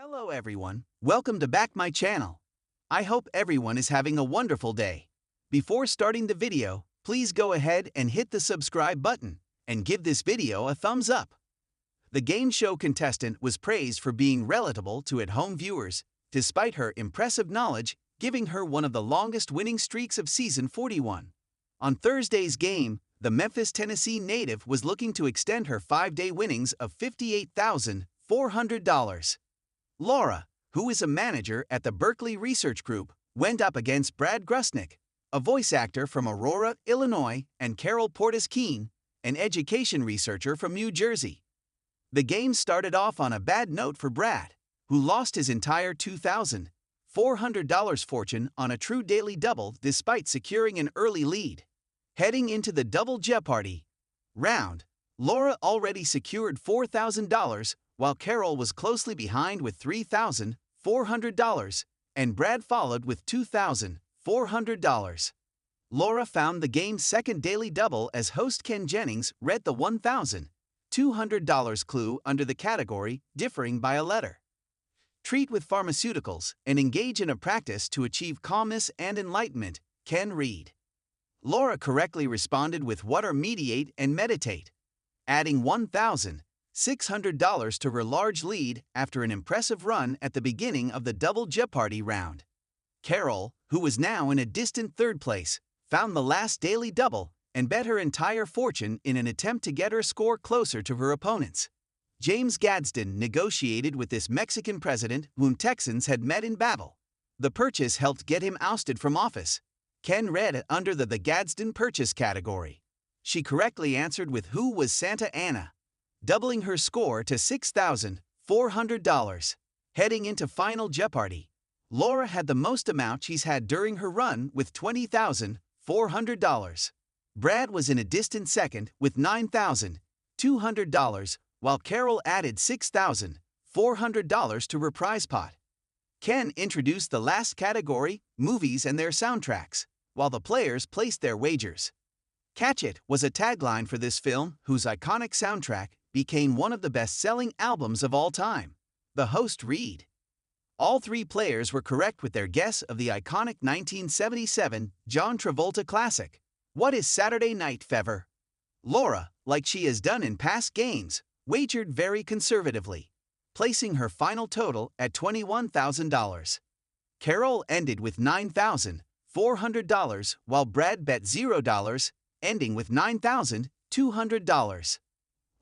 Hello everyone, welcome to back my channel. I hope everyone is having a wonderful day. Before starting the video, please go ahead and hit the subscribe button and give this video a thumbs up. The game show contestant was praised for being relatable to at-home viewers, despite her impressive knowledge, giving her one of the longest winning streaks of season 41. On Thursday's game, the Memphis, Tennessee native was looking to extend her 5-day winnings of $58,400. Laura, who is a manager at the Berkeley Research Group, went up against Brad Grusnick, a voice actor from Aurora, Illinois, and Carol Portis Keene, an education researcher from New Jersey. The game started off on a bad note for Brad, who lost his entire $2,400 fortune on a true daily double despite securing an early lead. Heading into the double Jeopardy round, Laura already secured $4,000, while Carol was closely behind with $3,400, and Brad followed with $2,400. Laura found the game's second daily double as host Ken Jennings read the $1,200 clue under the category differing by a letter. Treat with pharmaceuticals and engage in a practice to achieve calmness and enlightenment, Ken read. Laura correctly responded with water, mediate, and meditate, adding $1,600 to her large lead after an impressive run at the beginning of the double Jeopardy round. Carol, who was now in a distant third place, found the last daily double and bet her entire fortune in an attempt to get her score closer to her opponent's. James Gadsden negotiated with this Mexican president whom Texans had met in battle. The purchase helped get him ousted from office. Ken read under the Gadsden purchase category. She correctly answered with Who was Santa Anna, doubling her score to $6,400. Heading into Final Jeopardy, Laura had the most amount she's had during her run with $20,400. Brad was in a distant second with $9,200, while Carol added $6,400 to her prize pot. Ken introduced the last category, movies and their soundtracks, while the players placed their wagers. Catch It was a tagline for this film, whose iconic soundtrack became one of the best-selling albums of all time. The host read. All three players were correct with their guess of the iconic 1977 John Travolta classic, What is Saturday Night Fever? Laura, like she has done in past games, wagered very conservatively, placing her final total at $21,000. Carol ended with $9,400, while Brad bet $0, ending with $9,200.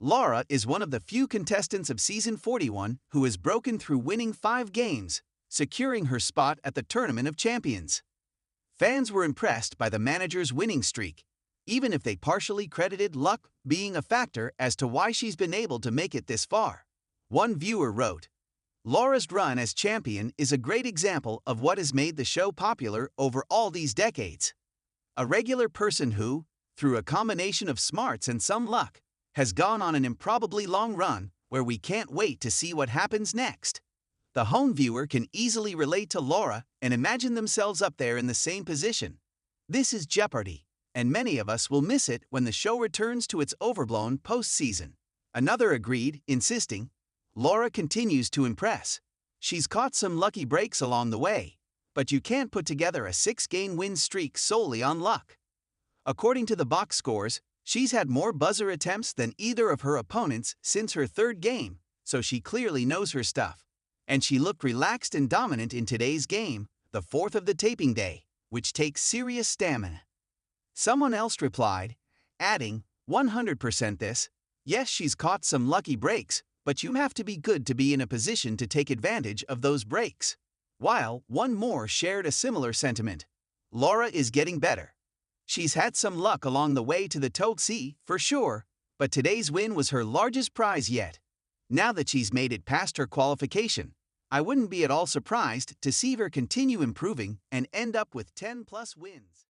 Laura is one of the few contestants of season 41 who has broken through, winning 5 games, securing her spot at the Tournament of Champions. Fans were impressed by the manager's winning streak, even if they partially credited luck being a factor as to why she's been able to make it this far. One viewer wrote, Laura's run as champion is a great example of what has made the show popular over all these decades. A regular person who, through a combination of smarts and some luck, has gone on an improbably long run where we can't wait to see what happens next. The home viewer can easily relate to Laura and imagine themselves up there in the same position. This is Jeopardy, and many of us will miss it when the show returns to its overblown postseason. Another agreed, insisting, Laura continues to impress. She's caught some lucky breaks along the way, but you can't put together a 6-game win streak solely on luck. According to the box scores, she's had more buzzer attempts than either of her opponents since her third game, so she clearly knows her stuff. And she looked relaxed and dominant in today's game, the fourth of the taping day, which takes serious stamina. Someone else replied, adding, 100% this, yes, she's caught some lucky breaks, but you have to be good to be in a position to take advantage of those breaks. While one more shared a similar sentiment. Laura is getting better. She's had some luck along the way to the Toksie, for sure, but today's win was her largest prize yet. Now that she's made it past her qualification, I wouldn't be at all surprised to see her continue improving and end up with 10+ wins.